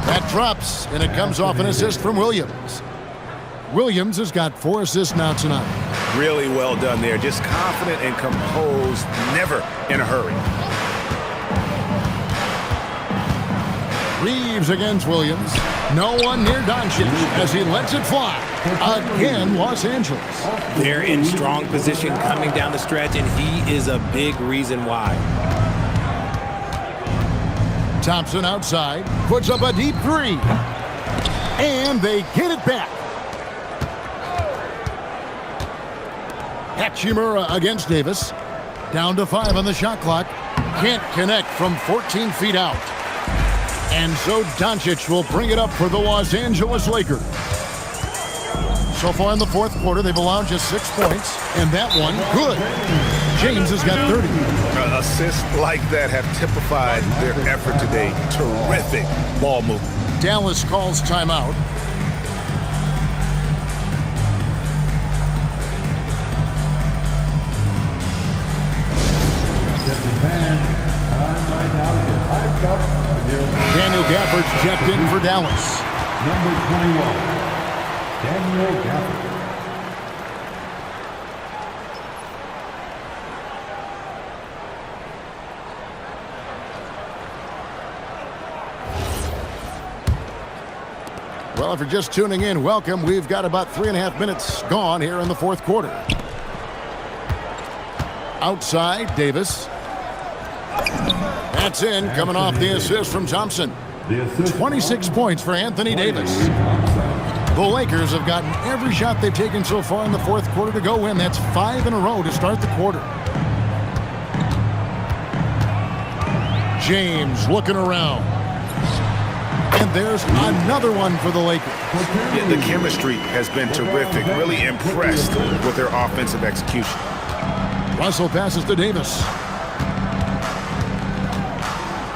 That drops, and it comes off an assist from Williams. Williams has got 4 assists now tonight. Really well done there. Just confident and composed, never in a hurry. Reeves against Williams. No one near Doncic as he lets it fly. Again, Los Angeles. They're in strong position coming down the stretch, and he is a big reason why. Thompson outside, puts up a deep three. And they get it back. Hachimura against Davis. Down to 5 on the shot clock. Can't connect from 14 feet out. And so Doncic will bring it up for the Los Angeles Lakers. So far in the fourth quarter, they've allowed just 6 points, and that one, good. James has got 30. Assists like that have typified their effort today. Terrific ball movement. Dallas calls timeout. Daniel Gafford's checked in for Dallas. Number 21, Daniel Gafford. Well, if you're just tuning in, welcome. We've got about 3.5 minutes gone here in the fourth quarter. Outside, Davis. That's in, coming off the assist from Thompson. 26 points for Anthony Davis. The Lakers have gotten every shot they've taken so far in the fourth quarter to go win. That's 5 in a row to start the quarter. James looking around. And there's another one for the Lakers. Yeah, the chemistry has been terrific. Really impressed with their offensive execution. Russell passes to Davis.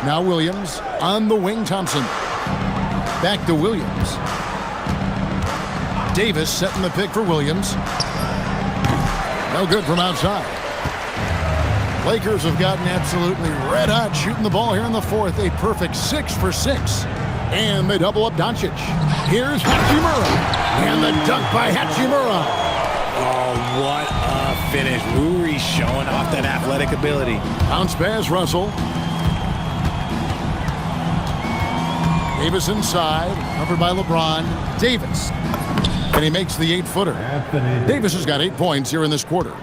Now Williams on the wing. Thompson. Back to Williams. Davis setting the pick for Williams. No good from outside. Lakers have gotten absolutely red hot shooting the ball here in the fourth. A perfect 6 for 6. And they double up Doncic. Here's Hachimura. And the dunk by Hachimura. Oh, what a finish. Uri showing off that athletic ability. Bounce pass, Russell. Davis inside, covered by LeBron. Davis. And he makes the 8-footer. Davis has got 8 points here in this quarter.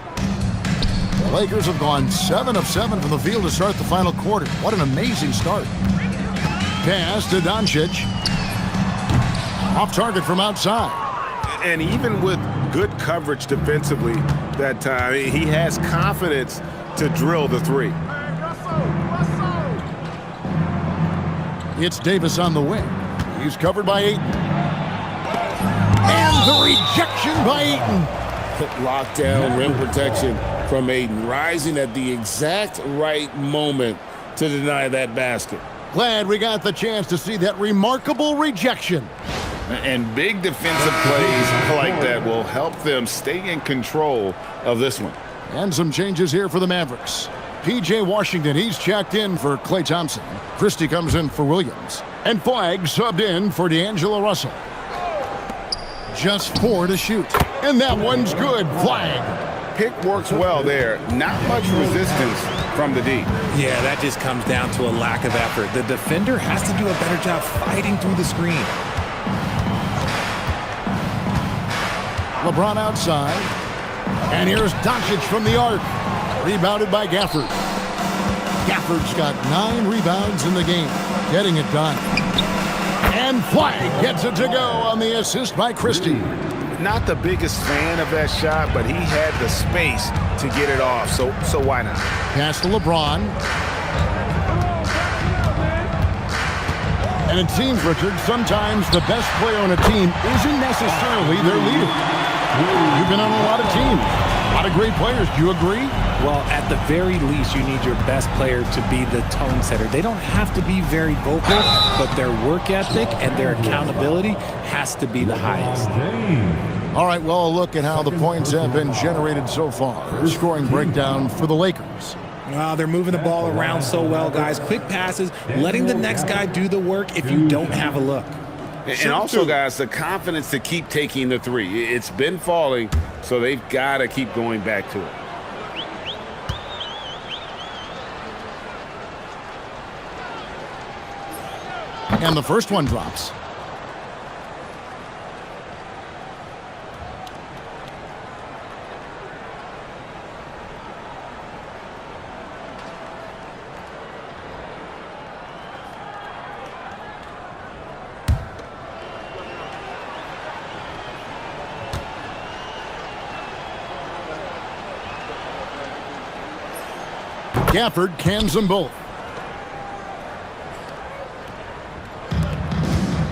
The Lakers have gone 7 of 7 from the field to start the final quarter. What an amazing start. Pass to Doncic. Off target from outside. And even with good coverage defensively that time, he has confidence to drill the three. It's Davis on the wing. He's covered by Ayton. And the rejection by Ayton. Lockdown, rim protection from Ayton, rising at the exact right moment to deny that basket. Glad we got the chance to see that remarkable rejection. And big defensive plays like that will help them stay in control of this one. And some changes here for the Mavericks. P.J. Washington, he's checked in for Klay Thompson. Christie comes in for Williams. And Flagg subbed in for D'Angelo Russell. Just 4 to shoot. And that one's good. Flagg. Pick works well there. Not much resistance from the D. Yeah, that just comes down to a lack of effort. The defender has to do a better job fighting through the screen. LeBron outside. And here's Doncic from the arc. Rebounded by Gafford. Gafford's got 9 rebounds in the game. Getting it done. And Flagg gets it to go on the assist by Christie. Not the biggest fan of that shot, but he had the space to get it off, so why not? Pass to LeBron. And it seems, Richard, sometimes the best player on a team isn't necessarily their leader. You've been on a lot of teams. A lot of great players. Do you agree? Well, at the very least, you need your best player to be the tone setter. They don't have to be very vocal, but their work ethic and their accountability has to be the highest. All right, well, a look at how the points have been generated so far. Scoring breakdown for the Lakers. Well, they're moving the ball around so well, guys. Quick passes, letting the next guy do the work if you don't have a look. And also, guys, the confidence to keep taking the three. It's been falling, so they've got to keep going back to it. And the first one drops. Gafford cans them both.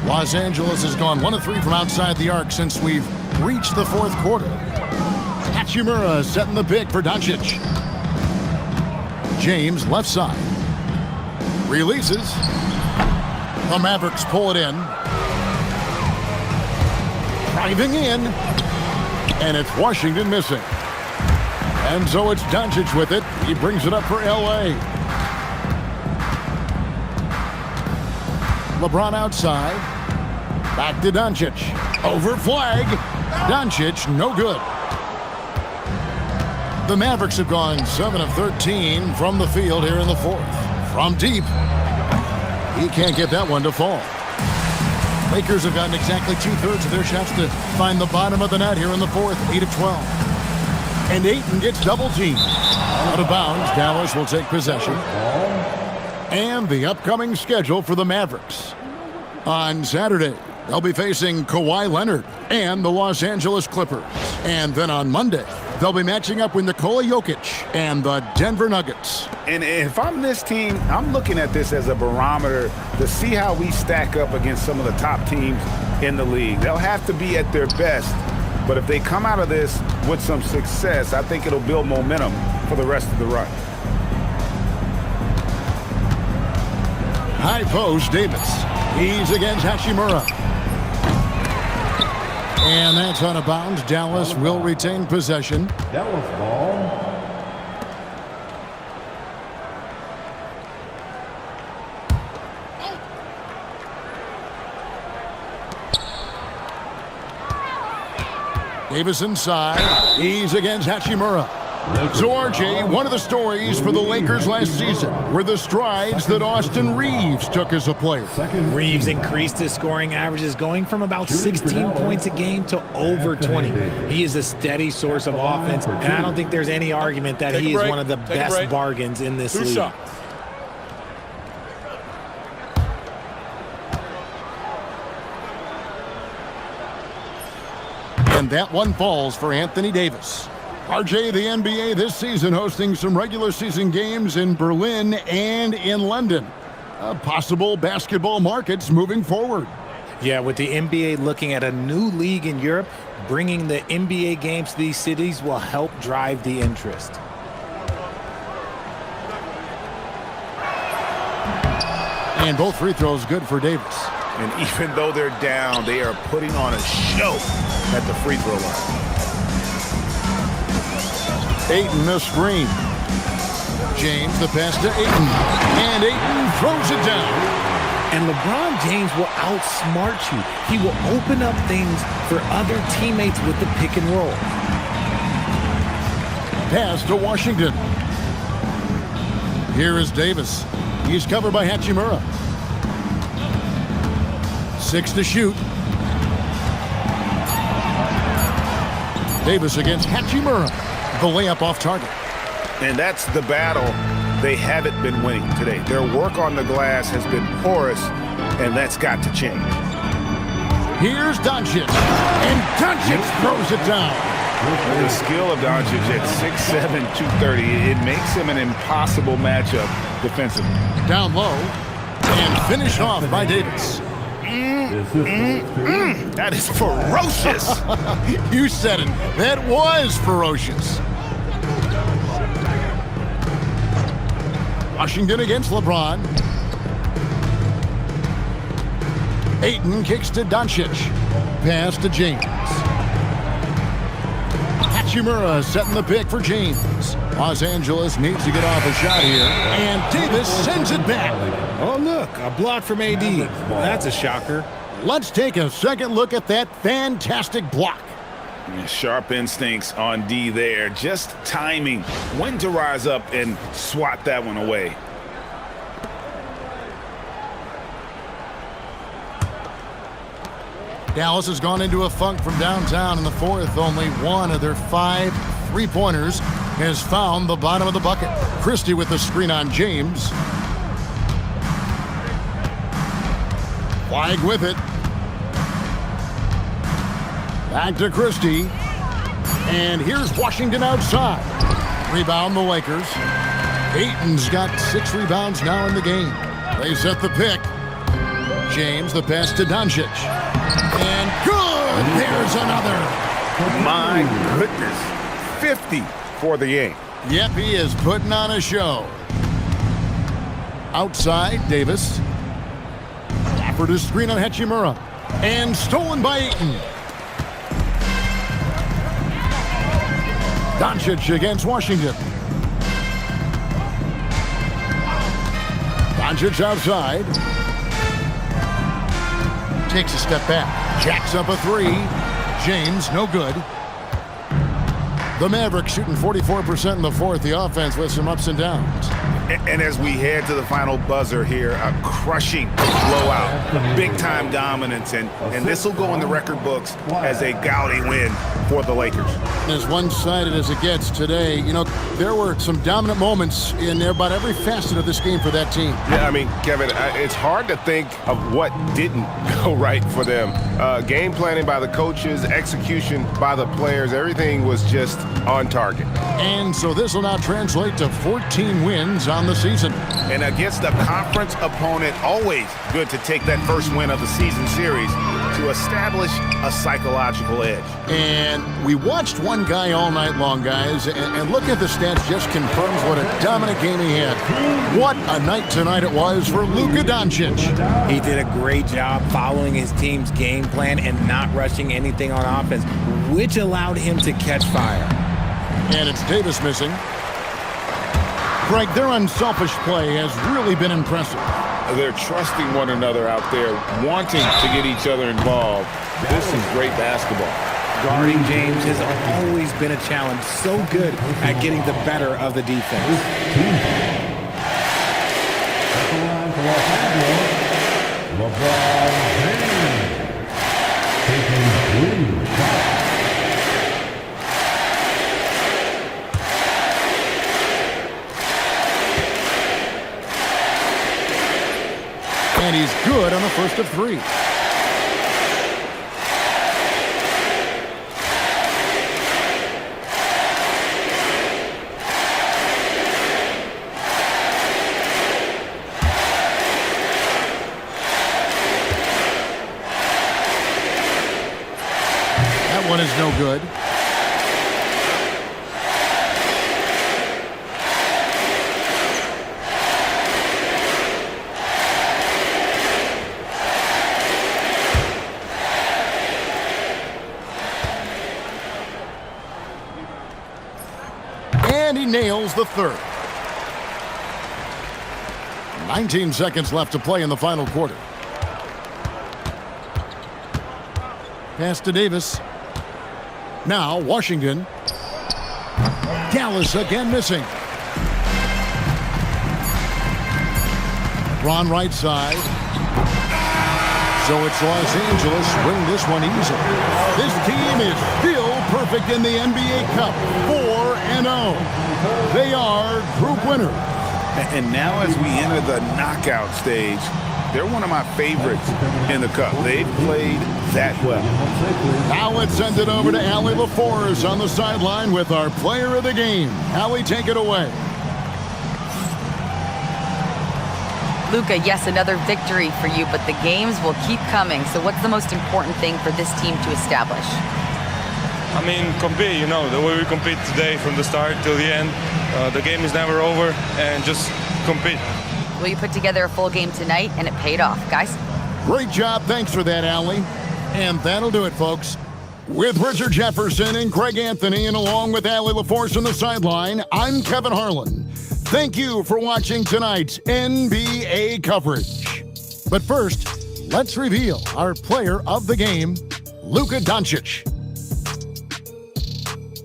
Los Angeles has gone 1 of 3 from outside the arc since we've reached the fourth quarter. Hachimura setting the pick for Doncic. James left side. Releases. The Mavericks pull it in. Driving in. And it's Washington missing. And so it's Doncic with it. He brings it up for L.A. LeBron outside. Back to Doncic. Over Flagg. Doncic, no good. The Mavericks have gone 7 of 13 from the field here in the fourth. From deep. He can't get that one to fall. Lakers have gotten exactly 2/3 of their shots to find the bottom of the net here in the fourth. 8 of 12. And Ayton gets double teamed. Out of bounds, Dallas will take possession. And the upcoming schedule for the Mavericks. On Saturday, they'll be facing Kawhi Leonard and the Los Angeles Clippers. And then on Monday, They'll be matching up with Nikola Jokic and the Denver Nuggets. And if I'm this team, I'm looking at this as a barometer to see how we stack up against some of the top teams in the league. They'll have to be at their best, but if they come out of this with some success, I think it'll build momentum for the rest of the run. High post, Davis. He's against Hachimura. And that's out of bounds. Dallas will retain possession. Dallas ball. Davis inside. He's against Hachimura. Zorje, one of the stories for the Lakers last season were the strides that Austin Reeves took as a player. Reeves increased his scoring averages, going from about 16 points a game to over 20. He is a steady source of offense, and I don't think there's any argument that he is one of the best bargains in this league. And that one falls for Anthony Davis. RJ, the NBA this season hosting some regular season games in Berlin and in London. Possible basketball markets moving forward. Yeah, with the NBA looking at a new league in Europe, bringing the NBA games to these cities will help drive the interest. And both free throws good for Davis. And even though they're down, they are putting on a show at the free throw line. Ayton the screen. James the pass to Ayton. And Ayton throws it down. And LeBron James will outsmart you. He will open up things for other teammates with the pick and roll. Pass to Washington. Here is Davis. He's covered by Hachimura. 6 to shoot. Davis against Hachimura. The layup off target. And that's the battle they haven't been winning today. Their work on the glass has been porous, and that's got to change. Here's Doncic. And Doncic throws it down. The skill of Doncic at 6'7", 230, it makes him an impossible matchup defensively. Down low. And finished off by Davis. That is ferocious. You said it. That was ferocious. Washington against LeBron. Ayton kicks to Doncic. Pass to James. Hachimura setting the pick for James. Los Angeles needs to get off a shot here. And Davis sends it back. Oh, look, a block from AD. That's a shocker. Let's take a second look at that fantastic block. Sharp instincts on D there. Just timing when to rise up and swat that one away. Dallas has gone into a funk from downtown in the fourth. Only one of their 5 3-pointers has found the bottom of the bucket. Christie with the screen on James. Flag with it. Back to Christie. And here's Washington outside. Rebound the Lakers. Ayton's got 6 rebounds now in the game. They set the pick. James the pass to Doncic. And good! There's another. My goodness. 50 for the game. Yep, he is putting on a show. Outside, Davis. Offered a screen on Hachimura. And stolen by Ayton. Doncic against Washington. Doncic outside. Takes a step back. Jacks up a 3. James, no good. The Mavericks shooting 44% in the fourth. The offense with some ups and downs. And as we head to the final buzzer here, a crushing blowout, big-time dominance, and this will go in the record books as a gaudy win for the Lakers. As one-sided as it gets today, you know, there were some dominant moments in about every facet of this game for that team. Yeah, I mean, Kevin, it's hard to think of what didn't go right for them. Game planning by the coaches, execution by the players, everything was just on target. And so this will now translate to 14 wins on the season. And against a conference opponent, always good to take that first win of the season series to establish a psychological edge. And we watched one guy all night long, guys, and looking at the stats just confirms what a dominant game he had. What a night tonight it was for Luka Doncic. He did a great job following his team's game plan and not rushing anything on offense, which allowed him to catch fire. And it's Davis missing. Greg, their unselfish play has really been impressive. They're trusting one another out there, wanting to get each other involved. This is great basketball. Guarding James has always been a challenge. So good at getting the better of the defense. LeBron James taking 3 shots. And he's good on the first of 3. That one is no good. And he nails the third. 19 seconds left to play in the final quarter. Pass to Davis. Now Washington. Dallas again missing. LeBron right side. So it's Los Angeles win this one easily. This team is still perfect in the NBA Cup. 4-0. They are group winners. And now as we enter the knockout stage, they're one of my favorites in the Cup. They've played that well. Now let's send it over to Allie LaForce on the sideline with our player of the game. Allie, take it away. Luka, yes, another victory for you, but the games will keep coming. So what's the most important thing for this team to establish? I mean, compete, you know, the way we compete today from the start till the end. The game is never over, and just compete. Will you put together a full game tonight? And it paid off, guys. Great job. Thanks for that, Allie. And that'll do it, folks. With Richard Jefferson and Greg Anthony, and along with Allie LaForce on the sideline, I'm Kevin Harlan. Thank you for watching tonight's NBA coverage. But first, let's reveal our player of the game, Luka Doncic.